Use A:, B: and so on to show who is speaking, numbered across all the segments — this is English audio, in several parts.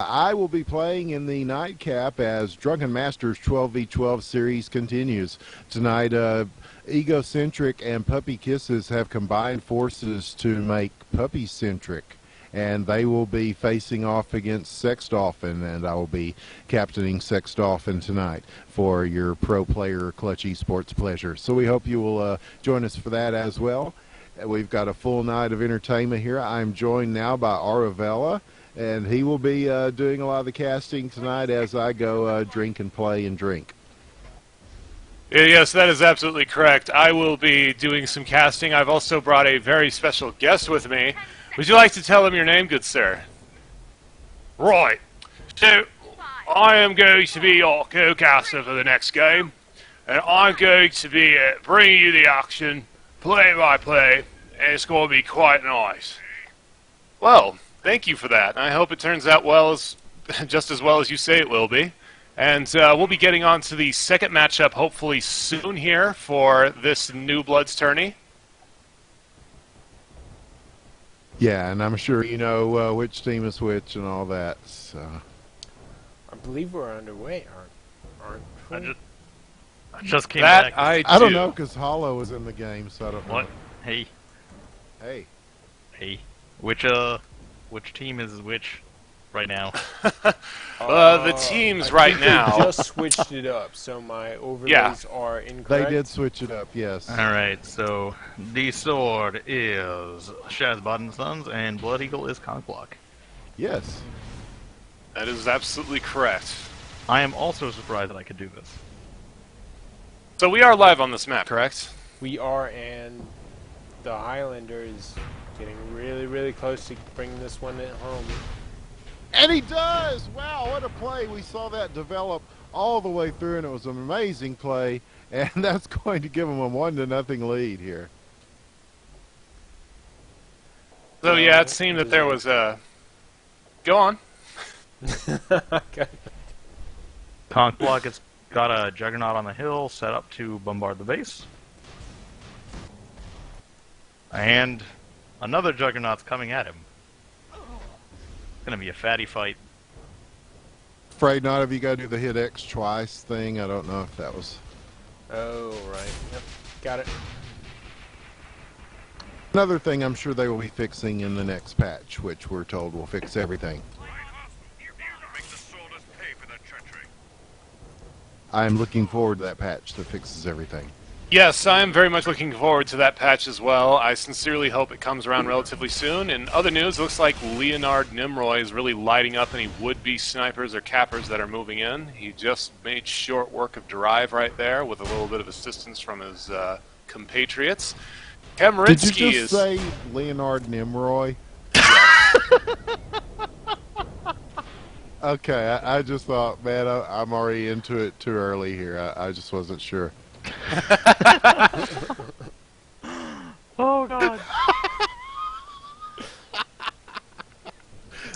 A: I will be playing in the nightcap as Drunken Masters 12v12 series continues. Tonight, Egocentric and Puppy Kisses have combined forces to make Puppy-centric, and they will be facing off against Sexdolphin, and I will be captaining Sexdolphin tonight for your pro player Clutch Esports pleasure. So we hope you will join us for that as well. We've got a full night of entertainment here. I'm joined now by Aravella, and he will be doing a lot of the casting tonight as I go drink and play and drink.
B: Yes, that is absolutely correct. I will be doing some casting. I've also brought a very special guest with me. Would you like to tell him your name, good sir? Right. So, I am going to be your co-caster for the next game, and I'm going to be bringing you the action, play by play, and it's going to be quite nice. Well, thank you for that. I hope it turns out just as well as you say it will be. And we'll be getting on to the second matchup hopefully soon here for this New Bloods tourney.
A: Yeah, and I'm sure you know which team is which and all that. So.
C: I believe we're underway, aren't we?
D: I just came back.
A: I don't know, because Hollow was in the game, so I don't know.
D: What? Hey.
A: Hey.
D: Hey. Which team is which right now?
B: The teams right now.
C: They just switched it up, so my overlays are incorrect.
A: They did switch it up, yes.
D: Alright, so the sword is Shazbot and Sons, and Blood Eagle is ConcBlock.
A: Yes.
B: That is absolutely correct.
D: I am also surprised that I could do this.
B: So we are live on this map, correct?
C: We are, and the Highlander is getting really, really close to bringing this one at home.
A: And he does! Wow, what a play. We saw that develop all the way through, and it was an amazing play, and that's going to give him a 1-0 lead here.
B: So yeah, it seemed that there was a... Go on.
C: Okay.
D: ConcBlock has got a Juggernaut on the hill set up to bombard the base. And another Juggernaut's coming at him. It's going to be a fatty fight.
A: Afraid not if you got to do the hit X twice thing. I don't know if that was...
C: Oh, right. Yep. Got it.
A: Another thing I'm sure they will be fixing in the next patch, which we're told will fix everything. I'm looking forward to that patch that fixes everything.
B: Yes, I am very much looking forward to that patch as well. I sincerely hope it comes around relatively soon. In other news, it looks like Leonard Nimroy is really lighting up any would-be snipers or cappers that are moving in. He just made short work of Drive right there with a little bit of assistance from his compatriots. Kemerinsky
A: Did you just say Leonard Nimroy? Okay, I just thought, man, I'm already into it too early here. I just wasn't sure.
D: Oh, God.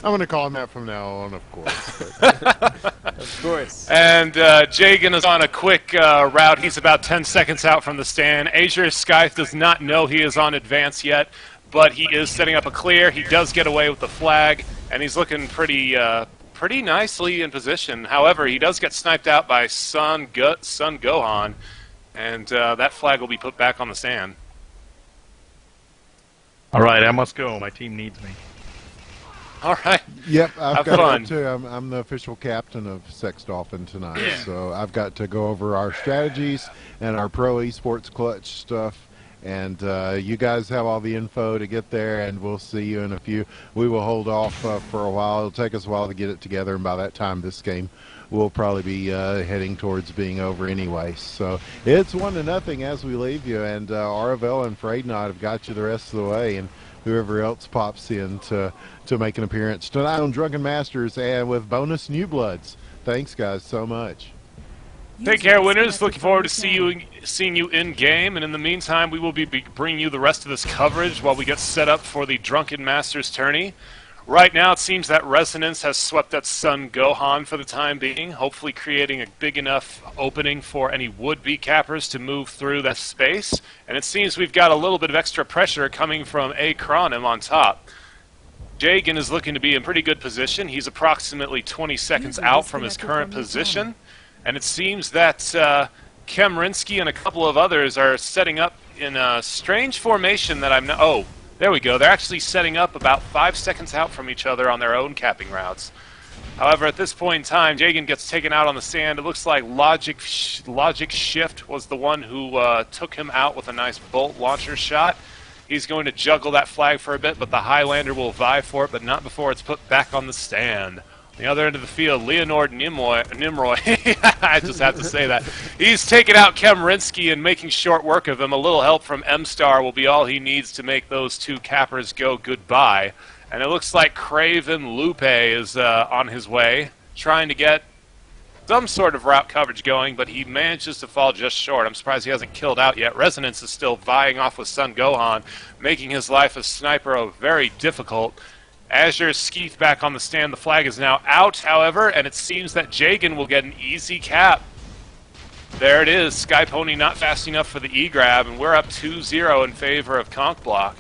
A: I'm going to call him that from now on, of course.
C: Of course.
B: And Jagan is on a quick route. He's about 10 seconds out from the stand. Azure Scythe does not know he is on advance yet, but he is setting up a clear. He does get away with the flag, and he's looking pretty nicely in position. However, he does get sniped out by Sun Gohan, and that flag will be put back on the stand.
D: All right, I must go. My team needs me.
B: All right.
A: Yep, I've
B: Have
A: got
B: fun.
A: to too. I'm the official captain of Sexdolphin tonight, so I've got to go over our strategies and our pro esports clutch stuff. And you guys have all the info to get there, and we'll see you in a few. We will hold off for a while. It'll take us a while to get it together, and by that time, this game will probably be heading towards being over anyway. So it's 1-0 as we leave you, and Aravel and Freydnot have got you the rest of the way, and whoever else pops in to make an appearance tonight on Drunken Masters and with bonus New Bloods. Thanks, guys, so much.
B: Take care, winners. Looking forward to seeing you in game, and in the meantime, we will be bringing you the rest of this coverage while we get set up for the Drunken Masters tourney. Right now, it seems that Resonance has swept at Sun Gohan for the time being, hopefully creating a big enough opening for any would-be cappers to move through that space. And it seems we've got a little bit of extra pressure coming from Akronim on top. Jagan is looking to be in pretty good position. He's approximately 20 seconds out from his current position. And it seems that Kemrinsky and a couple of others are setting up in a strange formation that I'm not... Oh, there we go. They're actually setting up about 5 seconds out from each other on their own capping routes. However, at this point in time, Jagan gets taken out on the sand. It looks like Logic Shift was the one who took him out with a nice bolt launcher shot. He's going to juggle that flag for a bit, but the Highlander will vie for it, but not before it's put back on the stand. On the other end of the field, Leonard Nimroy, I just have to say that. He's taken out Kemrinsky and making short work of him. A little help from M-Star will be all he needs to make those two cappers go goodbye. And it looks like Craven Lupe is on his way, trying to get some sort of route coverage going, but he manages to fall just short. I'm surprised he hasn't killed out yet. Resonance is still vying off with Sun Gohan, making his life as sniper very difficult. Azure Skeeth back on the stand. The flag is now out, however, and it seems that Jagan will get an easy cap. There it is. Sky Pony not fast enough for the E-grab, and we're up 2-0 in favor of ConcBlock.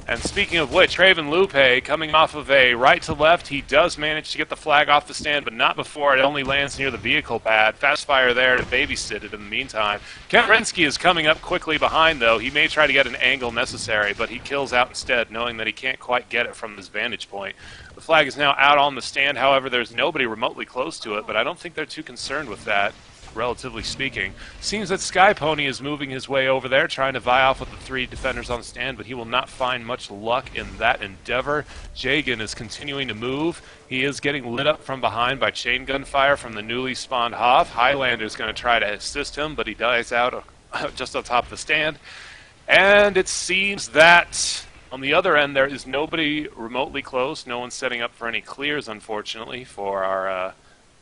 B: And speaking of which, Raven Lupe, coming off of a right to left, he does manage to get the flag off the stand, but not before it only lands near the vehicle pad. Fast fire there to babysit it in the meantime. Kemrinsky is coming up quickly behind, though. He may try to get an angle necessary, but he kills out instead, knowing that he can't quite get it from his vantage point. The flag is now out on the stand, however, there's nobody remotely close to it, but I don't think they're too concerned with that, relatively speaking. Seems that Sky Pony is moving his way over there, trying to vie off with the three defenders on the stand, but he will not find much luck in that endeavor. Jagan is continuing to move. He is getting lit up from behind by chain gun fire from the newly spawned Hoff. Highlander is going to try to assist him, but he dies out just on top of the stand. And it seems that on the other end there is nobody remotely close. No one's setting up for any clears, unfortunately, for our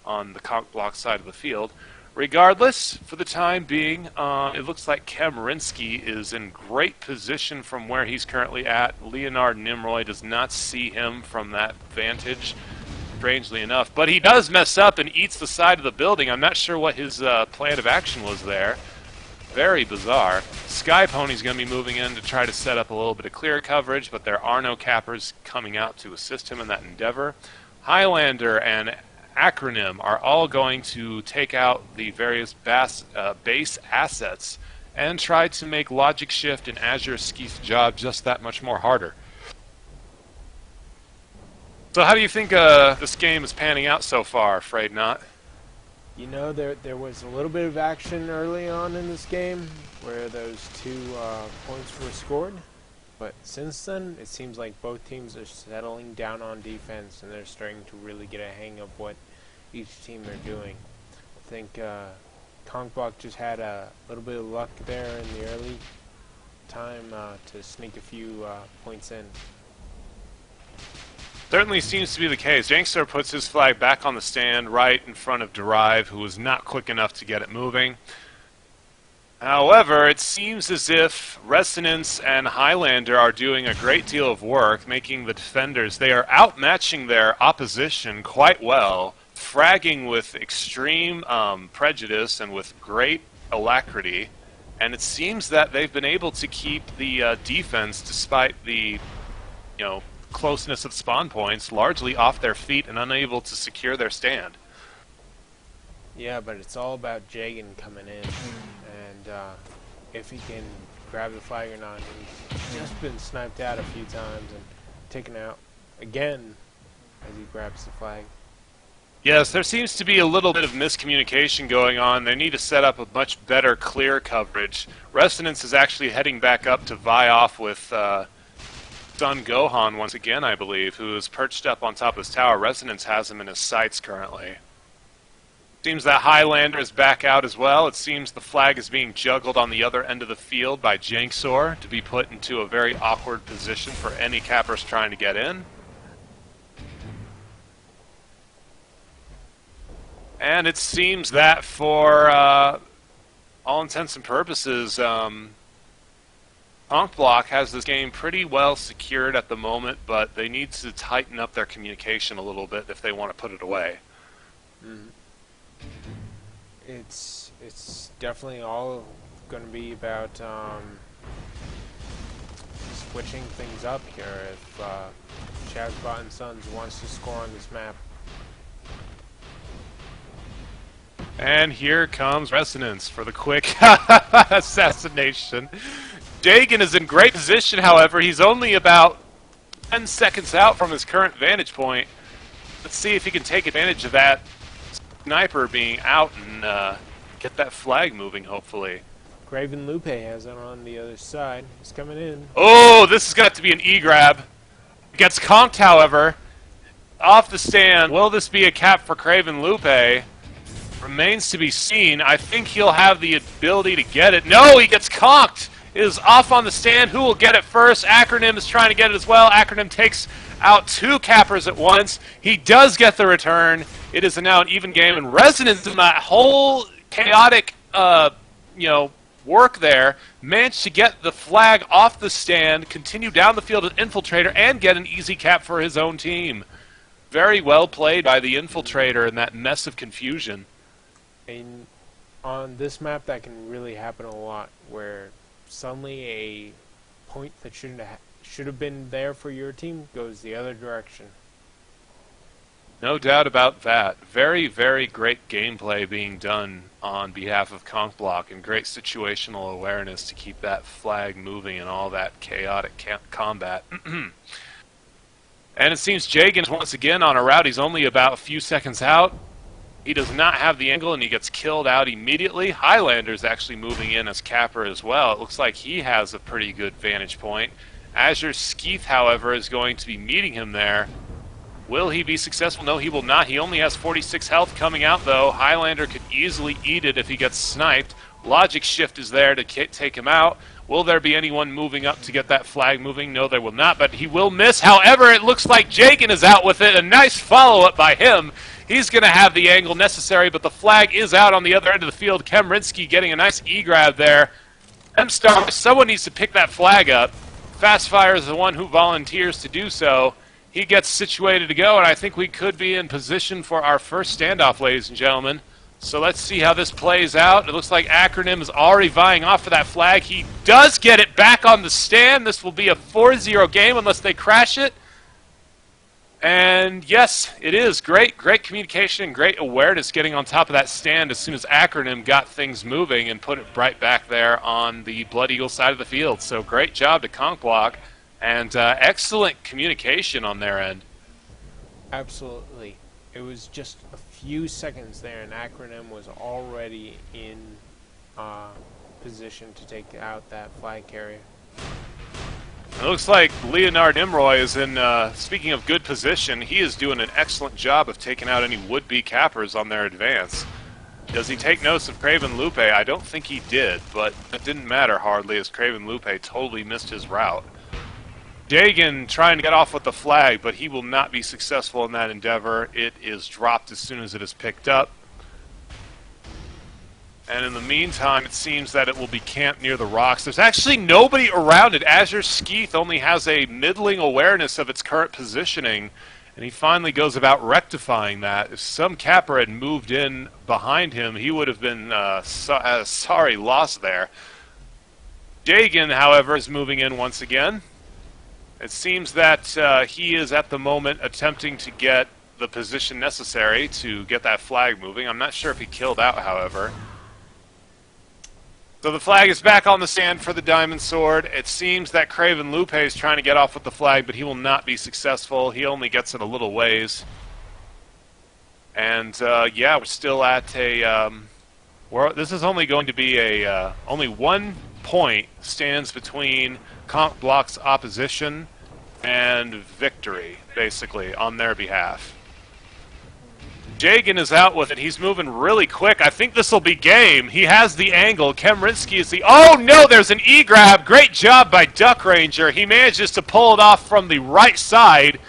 B: on the ConcBlock side of the field. Regardless, for the time being, it looks like Kemrinsky is in great position from where he's currently at. Leonard Nimroy does not see him from that vantage, strangely enough. But he does mess up and eats the side of the building. I'm not sure what his plan of action was there. Very bizarre. Sky Pony's going to be moving in to try to set up a little bit of clear coverage, but there are no cappers coming out to assist him in that endeavor. Highlander and Acronym are all going to take out the various base assets and try to make Logic Shift and Azure Skeeth's job just that much more harder. So how do you think this game is panning out so far, Afraid Not?
C: You know, there was a little bit of action early on in this game where those 2 points were scored. But since then, it seems like both teams are settling down on defense, and they're starting to really get a hang of what each team are doing. I think ConcBlock just had a little bit of luck there in the early time to sneak a few points in.
B: Certainly seems to be the case. Jankster puts his flag back on the stand right in front of Derive, who was not quick enough to get it moving. However, it seems as if Resonance and Highlander are doing a great deal of work, making the defenders, they are outmatching their opposition quite well, fragging with extreme prejudice and with great alacrity, and it seems that they've been able to keep the defense, despite the closeness of spawn points, largely off their feet and unable to secure their stand.
C: Yeah, but it's all about Jagan coming in, and if he can grab the flag or not. He's just been sniped out a few times and taken out again as he grabs the flag.
B: Yes, there seems to be a little bit of miscommunication going on. They need to set up a much better clear coverage. Resonance is actually heading back up to vie off with Sun Gohan once again, I believe, who is perched up on top of his tower. Resonance has him in his sights currently. Seems that Highlander is back out as well. It seems the flag is being juggled on the other end of the field by Janksor to be put into a very awkward position for any cappers trying to get in. And it seems that for all intents and purposes, ConcBlock has this game pretty well secured at the moment, but they need to tighten up their communication a little bit if they want to put it away.
C: Mm-hmm. It's definitely all going to be about just switching things up here if Shazbot and Sons wants to score on this map.
B: And here comes Resonance for the quick assassination. Dagan is in great position, however. He's only about 10 seconds out from his current vantage point. Let's see if he can take advantage of that sniper being out and get that flag moving, hopefully.
C: Craven Lupe has it on the other side. He's coming in.
B: Oh, this has got to be an E-grab. Gets conked, however. Off the stand. Will this be a cap for Craven Lupe? Remains to be seen. I think he'll have the ability to get it. No, he gets conked. It is off on the stand. Who will get it first? Acronym is trying to get it as well. Acronym takes out 2 cappers at once. He does get the return. It is now an even game. And Resonance in that whole chaotic, work there managed to get the flag off the stand, continue down the field as Infiltrator, and get an easy cap for his own team. Very well played by the Infiltrator in that mess of confusion.
C: And on this map, that can really happen a lot, where suddenly a point that should have been there for your team goes the other direction.
B: No doubt about that. Very, very great gameplay being done on behalf of ConcBlock, and great situational awareness to keep that flag moving in all that chaotic combat. And it seems Jagan's once again on a route. He's only about a few seconds out. He does not have the angle, and he gets killed out immediately. Highlander's actually moving in as capper as well. It looks like he has a pretty good vantage point. Azure Skeeth, however, is going to be meeting him there. Will he be successful? No, he will not. He only has 46 health coming out, though. Highlander could easily eat it if he gets sniped. Logic Shift is there to take him out. Will there be anyone moving up to get that flag moving? No, there will not, but he will miss. However, it looks like Jagan is out with it. A nice follow-up by him. He's going to have the angle necessary, but the flag is out on the other end of the field. Kemrinsky getting a nice E-grab there. M-Star, someone needs to pick that flag up. Fastfire is the one who volunteers to do so. He gets situated to go, and I think we could be in position for our first standoff, ladies and gentlemen. So let's see how this plays out. It looks like Acronym is already vying off for that flag. He does get it back on the stand. This will be a 4-0 game unless they crash it. And yes, it is. Great communication, great awareness getting on top of that stand as soon as Acronym got things moving and put it right back there on the Blood Eagle side of the field. So great job to ConcBlock, and excellent communication on their end.
C: Absolutely. It was just a few seconds there, and Acronym was already in position to take out that flag carrier.
B: It looks like Leonard Imroy is in, speaking of good position, he is doing an excellent job of taking out any would-be cappers on their advance. Does he take notice of Craven Lupe? I don't think he did, but it didn't matter hardly as Craven Lupe totally missed his route. Dagan trying to get off with the flag, but he will not be successful in that endeavor. It is dropped as soon as it is picked up. And in the meantime, it seems that it will be camped near the rocks. There's actually nobody around it. Azure Skeeth only has a middling awareness of its current positioning, and he finally goes about rectifying that. If some capper had moved in behind him, he would have been sorry loss there. Dagan, however, is moving in once again. It seems that he is at the moment attempting to get the position necessary to get that flag moving. I'm not sure if he killed out, however. So the flag is back on the stand for the Diamond Sword. It seems that Craven Lupe is trying to get off with the flag, but he will not be successful. He only gets it a little ways. And yeah, we're still at a... this is only going to be a... only 1 point stands between ConcBlock's opposition and victory, basically, on their behalf. Jagan is out with it. He's moving really quick. I think this will be game. He has the angle. Kemrinsky is the... Oh, no, there's an E-grab. Great job by Duck Ranger. He manages to pull it off from the right side,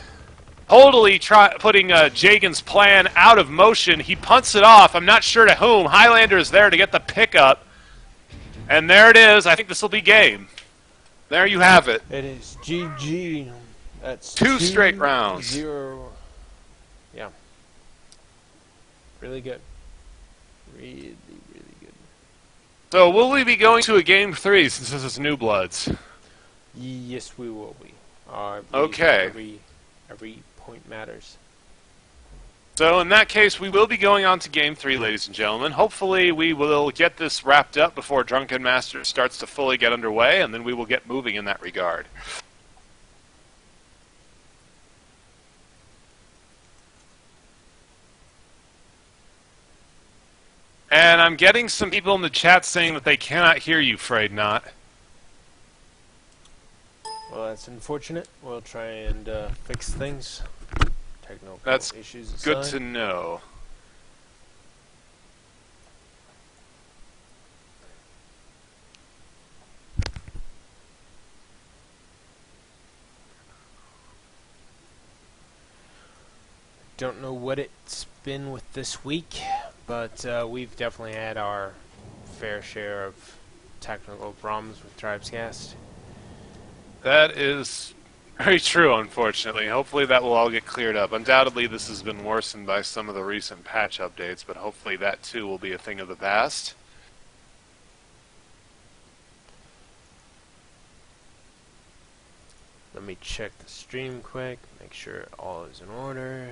B: totally putting Jagan's plan out of motion. He punts it off. I'm not sure to whom. Highlander is there to get the pickup. And there it is. I think this will be game. There you have it.
C: It is GG. That's
B: 2 straight rounds.
C: 0. Yeah. Really good. Really, really good.
B: So will we be going to a game 3 since this is New Bloods?
C: Yes, we will be. I believe
B: Okay.
C: every point matters.
B: So in that case, we will be going on to Game 3, ladies and gentlemen. Hopefully we will get this wrapped up before Drunken Master starts to fully get underway, and then we will get moving in that regard. And I'm getting some people in the chat saying that they cannot hear you, Frayed Not.
C: Well, that's unfortunate. We'll try and fix things. Technical
B: That's
C: issues aside.
B: good to know.
C: Don't know what it's been with this week, but we've definitely had our fair share of technical problems with tribescast.
B: That is very true, unfortunately. Hopefully that will all get cleared up. Undoubtedly this has been worsened by some of the recent patch updates, but hopefully that too will be a thing of the past.
C: Let me check the stream quick, make sure all is in order.